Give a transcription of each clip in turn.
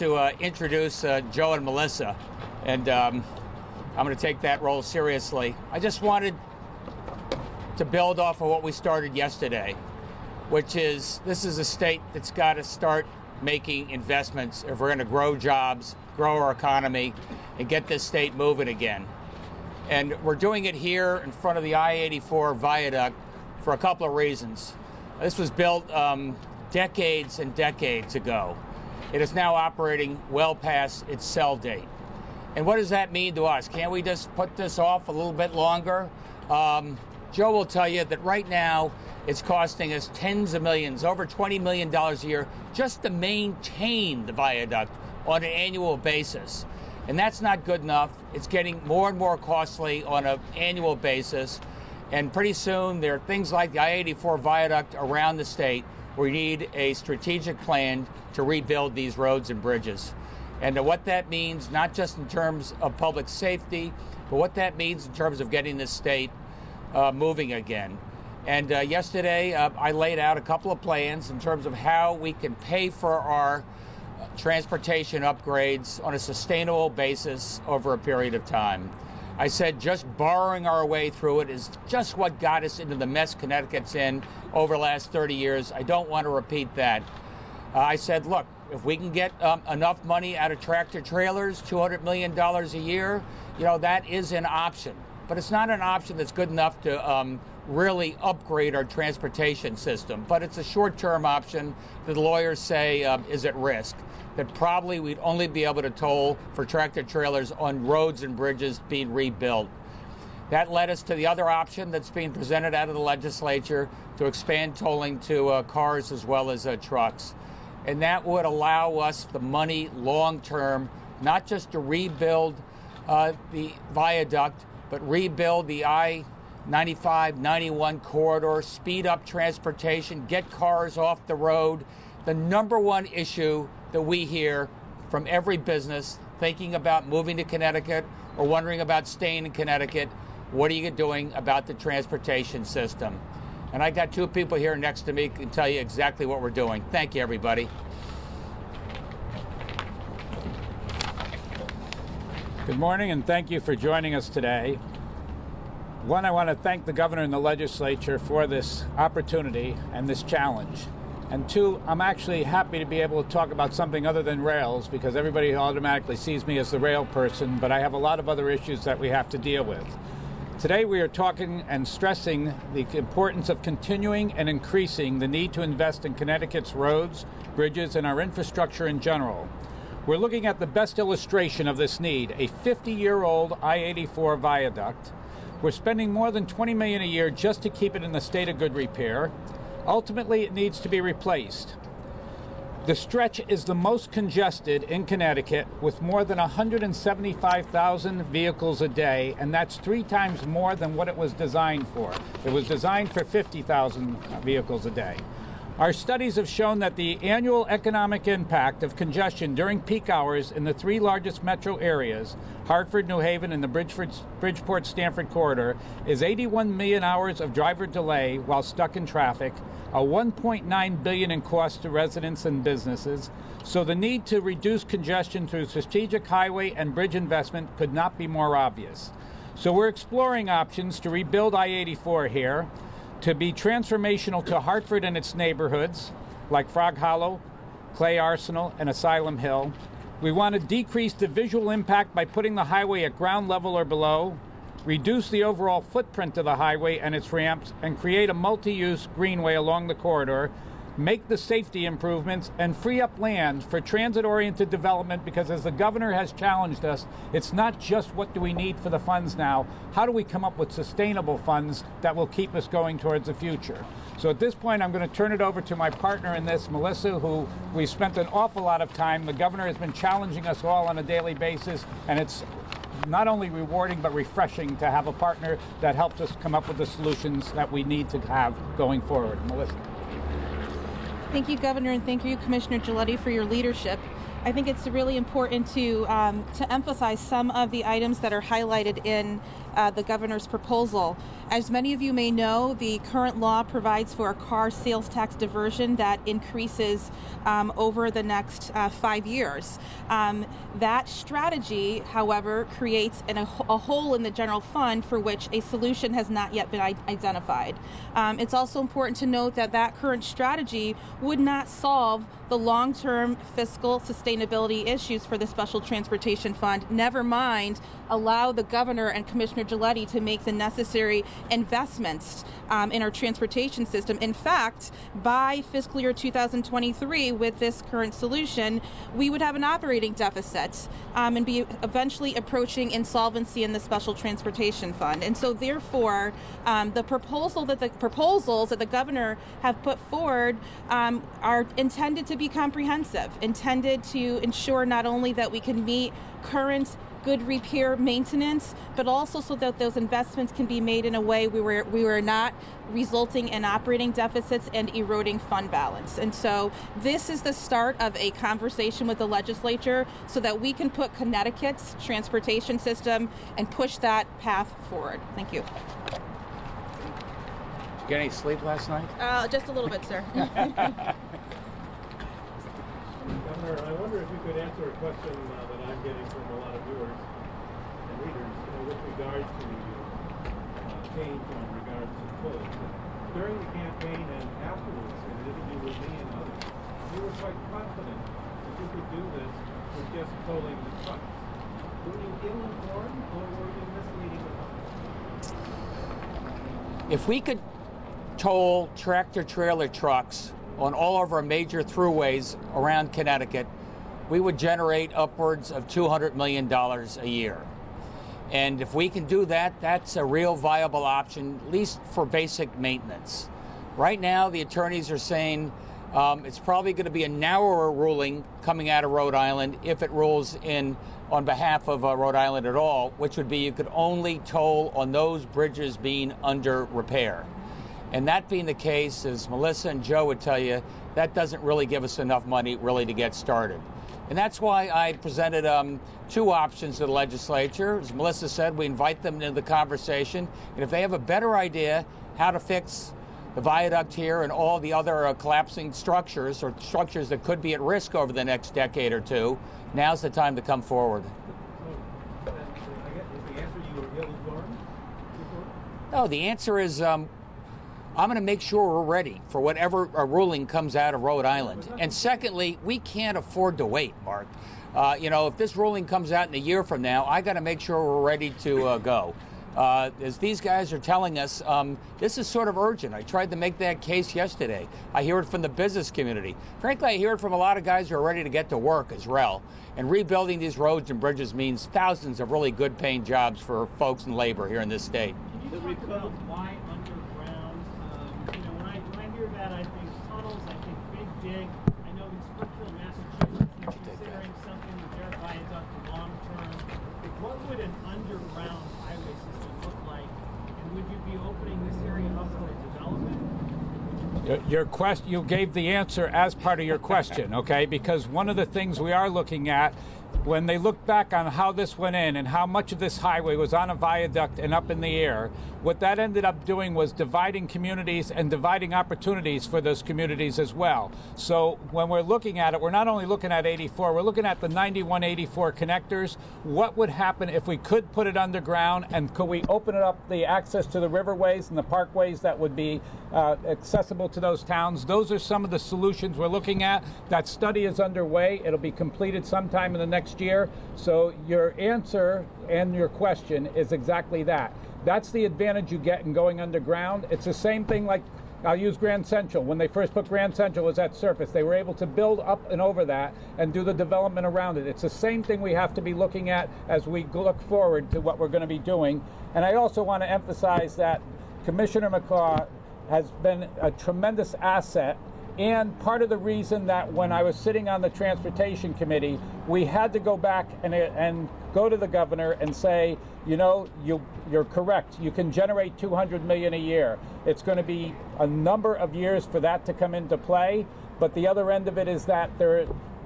to introduce Joe and Melissa, and I'm going to take that role seriously. I just wanted to build off of what we started yesterday, which is this is a state that's got to start making investments if we're going to grow jobs, grow our economy, and get this state moving again. And we're doing it here in front of the I-84 viaduct for a couple of reasons. This was built decades and decades ago. It is now operating well past its sell date. And what does that mean to us? Can't we just put this off a little bit longer? Joe will tell you that right now it's costing us tens of millions, over $20 million a year, just to maintain the viaduct on an annual basis. And that's not good enough. It's getting more and more costly on an annual basis. And pretty soon there are things like the I-84 viaduct around the state where we need a strategic plan to rebuild these roads and bridges. And what that means, not just in terms of public safety, but what that means in terms of getting this state moving again. And yesterday I laid out a couple of plans in terms of how we can pay for our transportation upgrades on a sustainable basis over a period of time. I said just borrowing our way through it is just what got us into the mess Connecticut's in over the last 30 years. I don't want to repeat that. I said, look, if we can get enough money out of tractor trailers, $200 million a year, you know, that is an option. But it's not an option that's good enough to really upgrade our transportation system. But it's a short-term option that the lawyers say is at risk, that probably we'd only be able to toll for tractor trailers on roads and bridges being rebuilt. That led us to the other option that's being presented out of the legislature to expand tolling to cars as well as trucks. And that would allow us the money long-term, not just to rebuild the viaduct, but rebuild the I-95, 91 corridor, speed up transportation, get cars off the road. The number one issue that we hear from every business thinking about moving to Connecticut or wondering about staying in Connecticut, what are you doing about the transportation system? And I got two people here next to me who can tell you exactly what we're doing. Thank you, everybody. Good morning, and thank you for joining us today. One, I want to thank the governor and the legislature for this opportunity and this challenge. And two, I'm actually happy to be able to talk about something other than rails because everybody automatically sees me as the rail person, but I have a lot of other issues that we have to deal with. Today we are talking and stressing the importance of continuing and increasing the need to invest in Connecticut's roads, bridges, and our infrastructure in general. We're looking at the best illustration of this need, a 50-year-old I-84 viaduct. We're spending more than $20 million a year just to keep it in the state of good repair. Ultimately, it needs to be replaced. The stretch is the most congested in Connecticut with more than 175,000 vehicles a day, and that's 3 times more than what it was designed for. It was designed for 50,000 vehicles a day. Our studies have shown that the annual economic impact of congestion during peak hours in the 3 largest metro areas, Hartford, New Haven, and the Bridgeport-Stamford corridor, is 81 million hours of driver delay while stuck in traffic, a $1.9 billion in cost to residents and businesses. So the need to reduce congestion through strategic highway and bridge investment could not be more obvious. So we're exploring options to rebuild I-84 here, to be transformational to Hartford and its neighborhoods, like Frog Hollow, Clay Arsenal, and Asylum Hill. We want to decrease the visual impact by putting the highway at ground level or below, reduce the overall footprint of the highway and its ramps, and create a multi-use greenway along the corridor, make the safety improvements, and free up land for transit-oriented development, because as the governor has challenged us, it's not just what do we need for the funds now, how do we come up with sustainable funds that will keep us going towards the future. So at this point, I'm going to turn it over to my partner in this, Melissa, who we spent an awful lot of time. The governor has been challenging us all on a daily basis, and it's not only rewarding but refreshing to have a partner that helps us come up with the solutions that we need to have going forward. Melissa. Thank you, Governor, and thank you, Commissioner Giletti, for your leadership. I think it's really important to emphasize some of the items that are highlighted in the governor's proposal. As many of you may know, the current law provides for a car sales tax diversion that increases over the next 5 years. That strategy, however, creates a hole in the general fund for which a solution has not yet been identified. It's also important to note that that current strategy would not solve the long-term fiscal sustainability issues for the Special Transportation Fund, never mind allow the governor and Commissioner Gilletti to make the necessary investments in our transportation system. In fact, by fiscal year 2023, with this current solution, we would have an operating deficit and be eventually approaching insolvency in the Special Transportation Fund. And so therefore, the proposals that the governor have put forward are intended to be comprehensive, intended to ensure not only that we can meet current good repair maintenance, but also so that those investments can be made in a way we were not resulting in operating deficits and eroding fund balance. And so this is the start of a conversation with the legislature so that we can put Connecticut's transportation system and push that path forward. Thank you. Get any sleep last night? Just a little bit, sir. Governor, I wonder if you could answer a question that I'm getting from a lot of viewers and readers with regards to change on regards to tolls. During the campaign and afterwards, in an interview with me and others, you were quite confident that you could do this with just tolling the trucks. Were you ill-informed or were you misleading the public? If we could toll tractor-trailer trucks on all of our major throughways around Connecticut, we would generate upwards of $200 million a year. And if we can do that, that's a real viable option, at least for basic maintenance. Right now, the attorneys are saying it's probably going to be a narrower ruling coming out of Rhode Island if it rules in on behalf of Rhode Island at all, which would be you could only toll on those bridges being under repair. And that being the case, as Melissa and Joe would tell you, that doesn't really give us enough money really to get started. And that's why I presented two options to the legislature. As Melissa said, we invite them into the conversation. And if they have a better idea how to fix the viaduct here and all the other collapsing structures or structures that could be at risk over the next decade or two, now's the time to come forward. So, I guess, is the answer you were ill-informed before? No, the answer is I'm going to make sure we're ready for whatever ruling comes out of Rhode Island. And secondly, we can't afford to wait, Mark. If this ruling comes out in a year from now, I got to make sure we're ready to go. As these guys are telling us, this is sort of urgent. I tried to make that case yesterday. I hear it from the business community. Frankly, I hear it from a lot of guys who are ready to get to work as well. And rebuilding these roads and bridges means thousands of really good paying jobs for folks and labor here in this state. Can you talk about why underground? When I hear that, I think tunnels, I think big dig. I know in Springfield, Massachusetts, they're considering something with their viaduct long term. What would an underground highway system look like? And would you be opening this area up for development? Your question, you gave the answer as part of your question, okay? Because one of the things we are looking at, when they look back on how this went in and how much of this highway was on a viaduct and up in the air, what that ended up doing was dividing communities and dividing opportunities for those communities as well. So when we're looking at it, we're not only looking at 84, we're looking at the 91, 84 connectors. What would happen if we could put it underground, and could we open it up, the access to the riverways and the parkways that would be accessible to those towns? Those are some of the solutions we're looking at. That study is underway. It'll be completed sometime in the next year. So your answer and your question is exactly that. That's the advantage you get in going underground. It's the same thing, like I'll use Grand Central. When they first put Grand Central, it was at surface. They were able to build up and over that and do the development around it. It's the same thing we have to be looking at as we look forward to what we're going to be doing. And I also want to emphasize that Commissioner McCaw has been a tremendous asset, and part of the reason that when I was sitting on the Transportation Committee, we had to go back and go to the governor and say, you're correct. You can generate $200 million a year. It's going to be a number of years for that to come into play. But the other end of it is that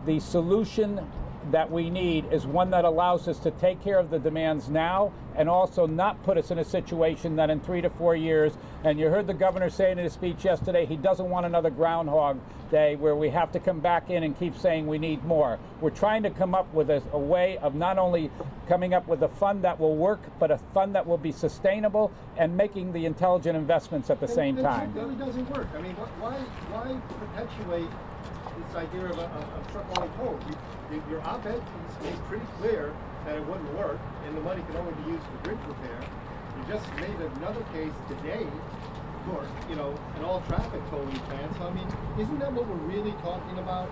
the solution that we need is one that allows us to take care of the demands now and also not put us in a situation that in 3 to 4 years, and you heard the governor say in his speech yesterday, he doesn't want another Groundhog Day where we have to come back in and keep saying we need more. We're trying to come up with a way of not only coming up with a fund that will work, but a fund that will be sustainable and making the intelligent investments at the same time. It really doesn't work. I mean, why perpetuate this idea of a truck-only toll? Your op-ed made pretty clear that it wouldn't work, and the money can only be used for bridge repair. You just made another case today for, an all-traffic tolling plan. So, I mean, isn't that what we're really talking about?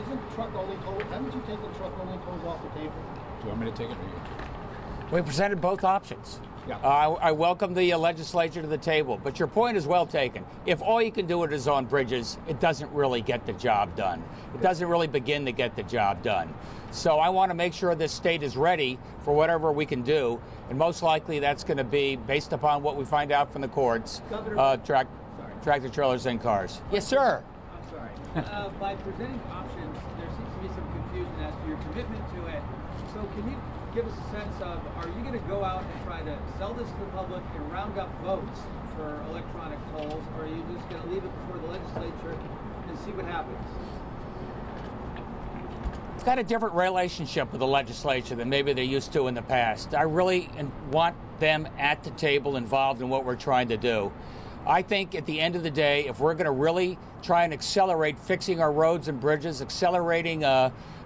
Isn't truck-only toll? Haven't you taken truck-only tolls off the table? Do you want me to take it or you? We presented both options. Yeah. I welcome the legislature to the table, but your point is well taken. If all you can do it is on bridges, it doesn't really get the job done. It doesn't really begin to get the job done. So I want to make sure this state is ready for whatever we can do, and most likely that's going to be based upon what we find out from the courts, tractor trailers and cars. Yes, sir. I'm sorry. By presenting options, there seems to be some confusion as to your commitment to it. So can you give us a sense of, are you going to go out and try to sell this to the public and round up votes for electronic tolls, or are you just going to leave it before the legislature and see what happens? I've got a different relationship with the legislature than maybe they're used to in the past. I really want them at the table involved in what we're trying to do. I think at the end of the day, if we're going to really try and accelerate fixing our roads and bridges, accelerating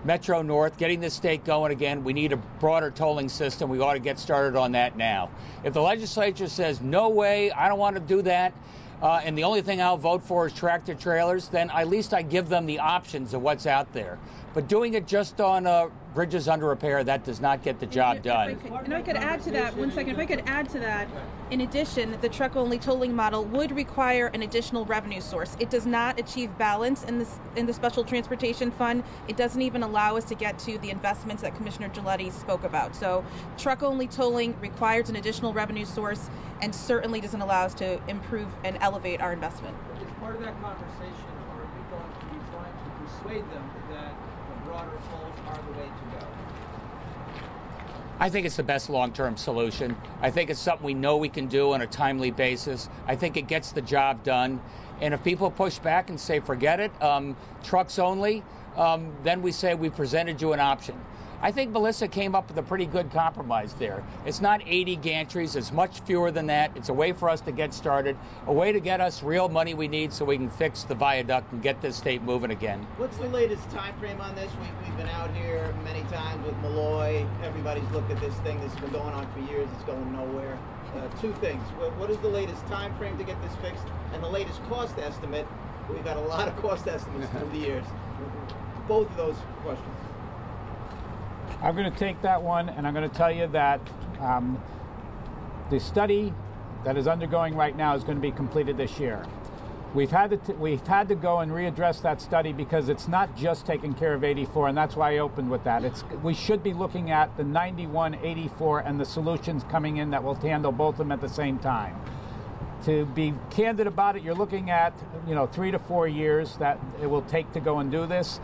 Metro North, getting the state going again, we need a broader tolling system. We ought to get started on that now. If the legislature says, no way, I don't want to do that, and the only thing I'll vote for is tractor trailers, then at least I give them the options of what's out there. But doing it just on bridges under repair, that does not get the job done. And I could add to that, one second, if I could add to that, in addition, the truck-only tolling model would require an additional revenue source. It does not achieve balance in the Special Transportation Fund. It doesn't even allow us to get to the investments that Commissioner Gilletti spoke about. So truck-only tolling requires an additional revenue source and certainly doesn't allow us to improve and elevate our investment. As part of that conversation, are you going to be trying to persuade them that the broader tolls are the way to go? I think it's the best long-term solution. I think it's something we know we can do on a timely basis. I think it gets the job done. And if people push back and say, forget it, trucks only, then we say we presented you an option. I think Melissa came up with a pretty good compromise there. It's not 80 gantries, it's much fewer than that. It's a way for us to get started, a way to get us real money we need so we can fix the viaduct and get this state moving again. What's the latest time frame on this? We've been out here many times with Malloy. Everybody's looked at this thing. This has been going on for years. It's going nowhere. Two things. What is the latest time frame to get this fixed? And the latest cost estimate? We've had a lot of cost estimates through the years. Both of those questions. I'm going to take that one, and I'm going to tell you that the study that is undergoing right now is going to be completed this year. We've had to go and readdress that study because it's not just taking care of 84, and that's why I opened with that. We should be looking at the 91, 84, and the solutions coming in that will handle both of them at the same time. To be candid about it, you're looking at 3 to 4 years that it will take to go and do this.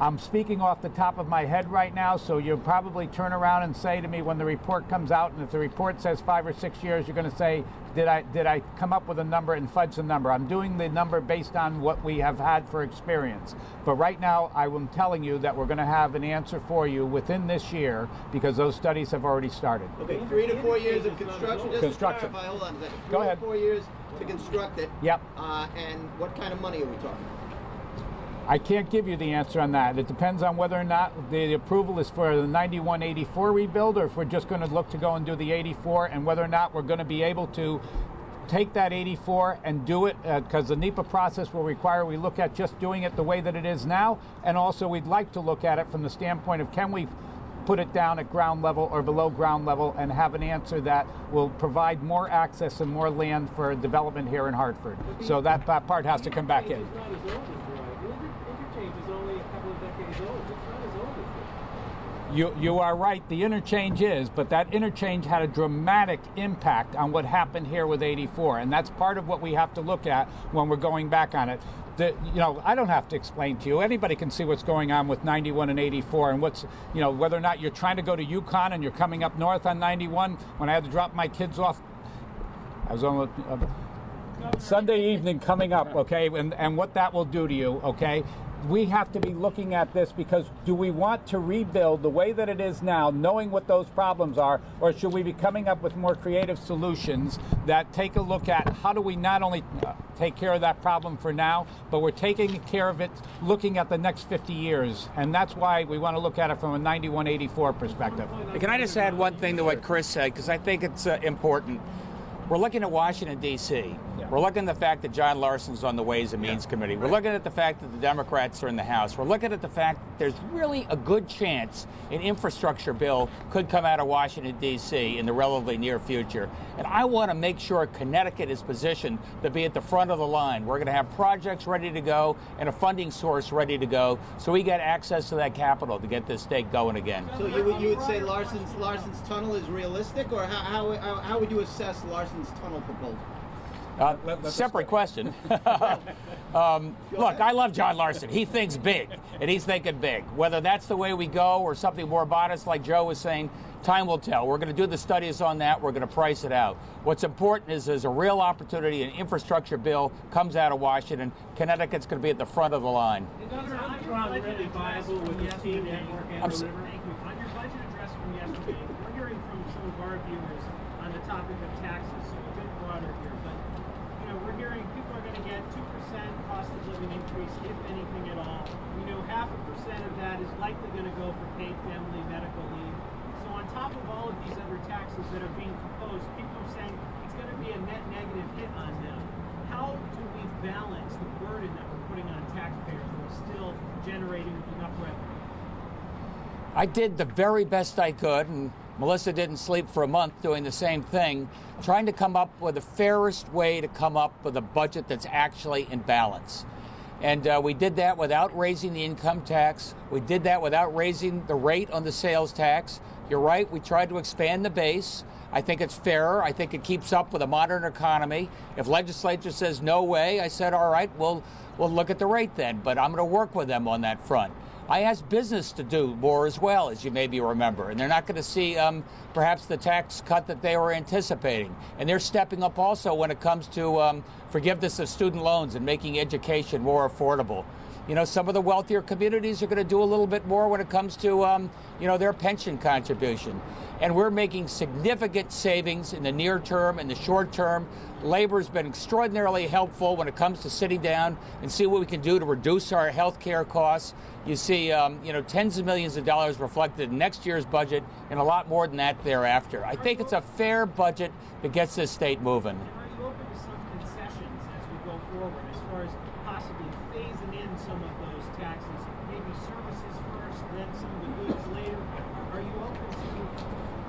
I'm speaking off the top of my head right now, so you'll probably turn around and say to me when the report comes out, and if the report says 5 or 6 years, you're going to say, did I come up with a number and fudge the number? I'm doing the number based on what we have had for experience. But right now, I am telling you that we're going to have an answer for you within this year because those studies have already started. Okay, 3 to 4 years of construction. Just to clarify, hold on a second. Go ahead. 3 to 4 years to construct it. Yep. And what kind of money are we talking? I can't give you the answer on that. It depends on whether or not the approval is for the 91-84 rebuild or if we're just going to look to go and do the 84 and whether or not we're going to be able to take that 84 and do it because the NEPA process will require we look at just doing it the way that it is now, and also we'd like to look at it from the standpoint of can we put it down at ground level or below ground level and have an answer that will provide more access and more land for development here in Hartford. So that part has to come back in. It's not as old as Roy. The interchange is only a couple of decades old. It's not as old as this. 3 You are right, the interchange is, but that interchange had a dramatic impact on what happened here with 84, and that's part of what we have to look at when we're going back on it. I don't have to explain to you. Anybody can see what's going on with 91 and 84 and whether or not you're trying to go to Yukon and you're coming up north on 91. When I had to drop my kids off, I was on Sunday evening coming up, okay, and what that will do to you, okay? We have to be looking at this because do we want to rebuild the way that it is now, knowing what those problems are, or should we be coming up with more creative solutions that take a look at how do we not only take care of that problem for now, but we're taking care of it looking at the next 50 years. And that's why we want to look at it from a 91-84 perspective. Can I just add one thing to what Chris said, because I think it's important. We're looking at Washington, D.C. Yeah. We're looking at the fact that John Larson's on the Ways and Means Committee. We're looking at the fact that the Democrats are in the House. We're looking at the fact that there's really a good chance an infrastructure bill could come out of Washington, D.C. in the relatively near future. And I want to make sure Connecticut is positioned to be at the front of the line. We're going to have projects ready to go and a funding source ready to go so we get access to that capital to get this state going again. So you would say Larson's tunnel is realistic, or how would you assess Larson's tunnel proposal? Separate question. Look, I love John Larson. He thinks big, and he's thinking big. Whether that's the way we go or something more modest, like Joe was saying, time will tell. We're going to do the studies on that. We're going to price it out. What's important is there's a real opportunity. An infrastructure bill comes out of Washington. Connecticut's going to be at the front of the line. Governor, on your budget address from yesterday, on your budget address from yesterday, we're hearing from some of our viewers on the topic of taxes, so a bit broader here. But we're hearing people are going to get 2% cost of living increase, if anything at all. We know 0.5% of that is likely going to go for paid family medical leave. So on top of all of these other taxes that are being proposed, people are saying it's going to be a net negative hit on them. How do we balance the burden that we're putting on taxpayers while still generating enough revenue? I did the very best I could, and Melissa didn't sleep for a month doing the same thing, trying to come up with the fairest way to come up with a budget that's actually in balance. And we did that without raising the income tax. We did that without raising the rate on the sales tax. You're right, we tried to expand the base. I think it's fairer. I think it keeps up with a modern economy. If legislature says no way, I said, all right, we'll look at the rate then. But I'm going to work with them on that front. I asked business to do more as well, as you maybe remember, and they're not going to see perhaps the tax cut that they were anticipating. And they're stepping up also when it comes to forgiveness of student loans and making education more affordable. Some of the wealthier communities are going to do a little bit more when it comes to, their pension contribution. And we're making significant savings in the near term and the short term. Labor's been extraordinarily helpful when it comes to sitting down and see what we can do to reduce our health care costs. You see, tens of millions of dollars reflected in next year's budget and a lot more than that thereafter. I think it's a fair budget that gets this state moving. Are you open to some concessions as we go forward, as far as possibly phasing in some of those taxes, maybe services first, then some of the goods later? Are you open to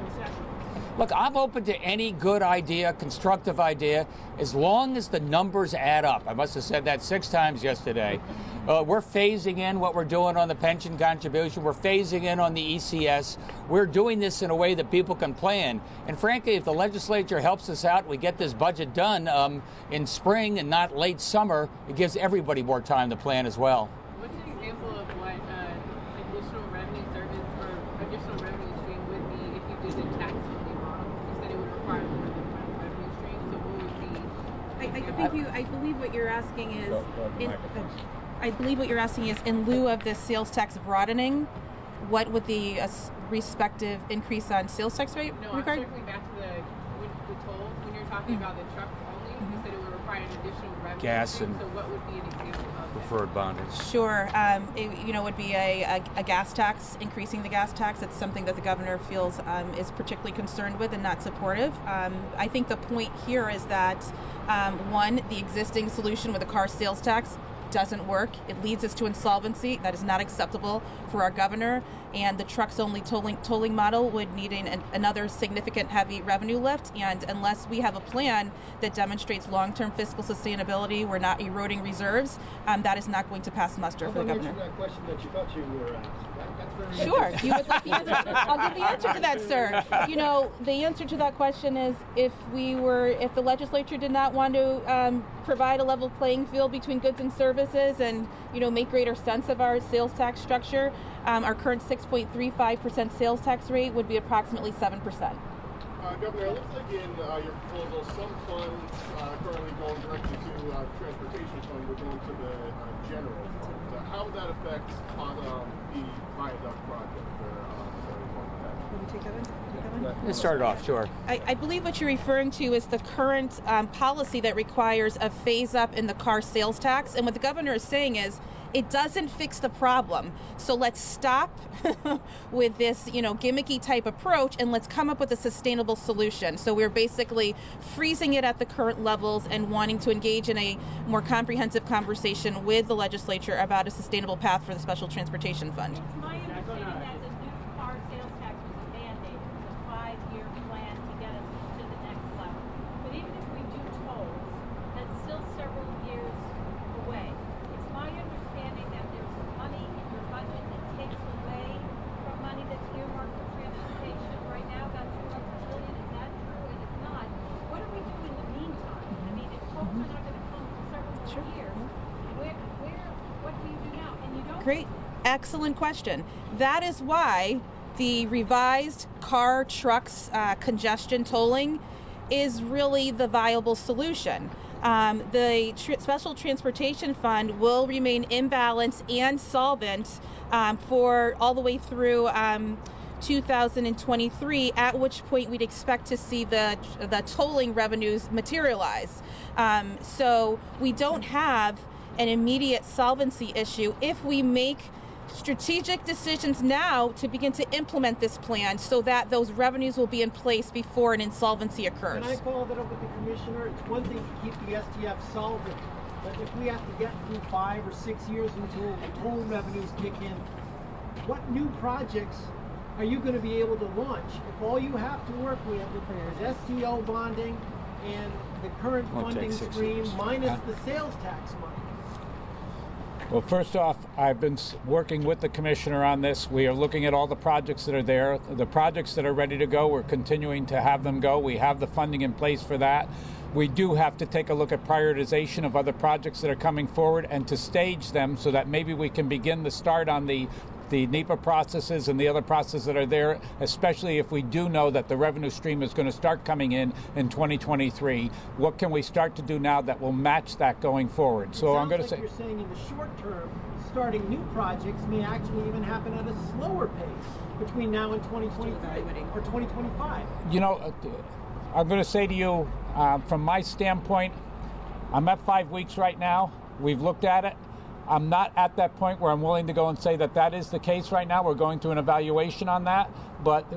concessions? Look, I'm open to any good idea, constructive idea, as long as the numbers add up. I must have said that 6 times yesterday. We're phasing in what we're doing on the pension contribution. We're phasing in on the ECS. We're doing this in a way that people can plan. And frankly, if the legislature helps us out, we get this budget done in spring and not late summer, it gives everybody more time to plan as well. What's an example of what additional revenue service or additional revenue stream would be if you did the tax only model? You said it would require more than one revenue stream, so what would be? I believe what you're asking is, in lieu of the sales tax broadening, what would the respective increase on sales tax rate regard? I'm circling back to the tolls. When you're talking about the truck only, you said it would require an additional revenue Gas stream, and so what would be an example of preferred bondage. Sure. It would be a gas tax, increasing the gas tax. It's something that the governor feels is particularly concerned with and not supportive. I think the point here is that, one, the existing solution with a car sales tax doesn't work. It leads us to insolvency. That is not acceptable for our governor. and the trucks-only tolling model would need another significant heavy revenue lift. And unless we have a plan that demonstrates long-term fiscal sustainability, we're not eroding reserves, that is not going to pass muster for the governor. That question that you thought you were asked. That's very Sure. You would like the answer? I'll give the answer to that, sir. You know, the answer to that question is if the legislature did not want to provide a level playing field between goods and services and, you know, make greater sense of our sales tax structure, our current 6.35% sales tax rate would be approximately 7%. Governor, it looks like in your proposal, some funds currently going directly to transportation fund were going to the general fund. How would that affect the viaduct project? Let's start it off, sure. I believe what you're referring to is the current policy that requires a phase up in the car sales tax. And what the governor is saying is it doesn't fix the problem. So let's stop with this, you know, gimmicky type approach and let's come up with a sustainable solution. So we're basically freezing it at the current levels and wanting to engage in a more comprehensive conversation with the legislature about a sustainable path for the Special Transportation Fund. It's my understanding that the new car sales tax was a mandate. It was a 5-year plan to get us to the next level. But even if we do tolls, that's still several years away. It's my understanding that there's money in your budget that takes away from money that's earmarked for transportation right now, about $200 billion. Is that true? And if not, what do we do in the meantime? I mean, if tolls are not going to come for several more years, what do you do now? And you don't. Great. Excellent question. That is why the revised car trucks congestion tolling is really the viable solution. The Special Transportation Fund will remain in balance and solvent for all the way through 2023, at which point we'd expect to see the tolling revenues materialize. So we don't have an immediate solvency issue if we make strategic decisions now to begin to implement this plan so that those revenues will be in place before an insolvency occurs. Can I follow that up with the commissioner? It's one thing to keep the STF solvent, but if we have to get through 5 or 6 years until the toll revenues kick in, what new projects are you going to be able to launch if all you have to work with is STO bonding and the current funding stream minus the sales tax money? Well, first off, I've been working with the commissioner on this. We are looking at all the projects that are there. The projects that are ready to go, we're continuing to have them go. We have the funding in place for that. We do have to take a look at prioritization of other projects that are coming forward and to stage them so that maybe we can begin the start on the NEPA processes and the other processes that are there, especially if we do know that the revenue stream is going to start coming in 2023. What can we start to do now that will match that going forward? So I'm going to say, you're saying in the short term, starting new projects may actually even happen at a slower pace between now and 2023 or 2025. You know, I'm going to say to you, from my standpoint, I'm at 5 weeks right now. We've looked at it. I'm not at that point where I'm willing to go and say that that is the case right now. We're going through an evaluation on that. But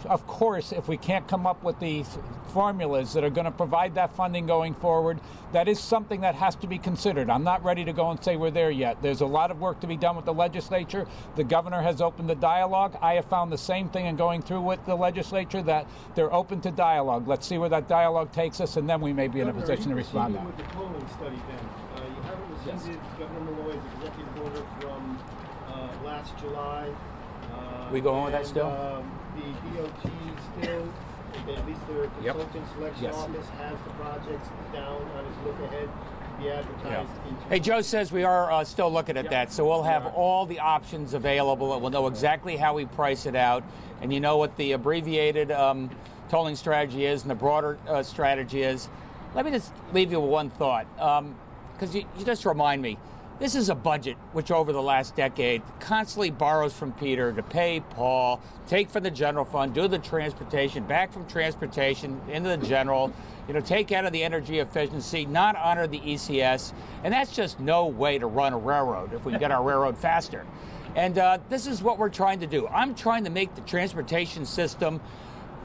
of course, if we can't come up with the formulas that are going to provide that funding going forward, that is something that has to be considered. I'm not ready to go and say we're there yet. There's a lot of work to be done with the legislature. The governor has opened the dialogue. I have found the same thing in going through with the legislature, that they're open to dialogue. Let's see where that dialogue takes us, and then we may be in a position to respond to that. With the tolling study then, you haven't rescinded Governor Malloy's executive order from last July. We go on with that still? The DOT still, at least their consultant selection office has the projects down on its look ahead to be advertised. Hey, Joe says we are still looking at that, so we'll have all the options available, and we'll know exactly how we price it out, and you know what the abbreviated tolling strategy is and the broader strategy is. Let me just leave you with one thought, because you just remind me. This is a budget which over the last decade constantly borrows from Peter to pay Paul, take from the general fund, do the transportation, back from transportation into the general, take out of the energy efficiency, not honor the ECS. And that's just no way to run a railroad if we can get our railroad faster. And this is what we're trying to do. I'm trying to make the transportation system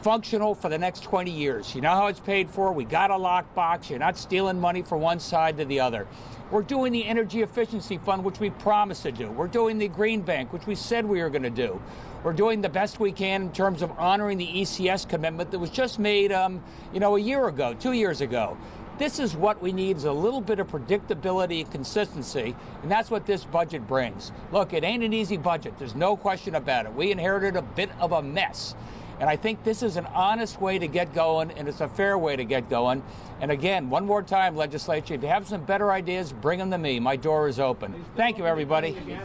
functional for the next 20 years. You know how it's paid for? We got a lockbox. You're not stealing money from one side to the other. We're doing the Energy Efficiency Fund, which we promised to do. We're doing the Green Bank, which we said we were going to do. We're doing the best we can in terms of honoring the ECS commitment that was just made, a year ago, 2 years ago. This is what we need, is a little bit of predictability and consistency, and that's what this budget brings. Look, it ain't an easy budget. There's no question about it. We inherited a bit of a mess. And I think this is an honest way to get going, and it's a fair way to get going. And again, one more time, legislature, if you have some better ideas, bring them to me. My door is open. Thank you, everybody. Thank you.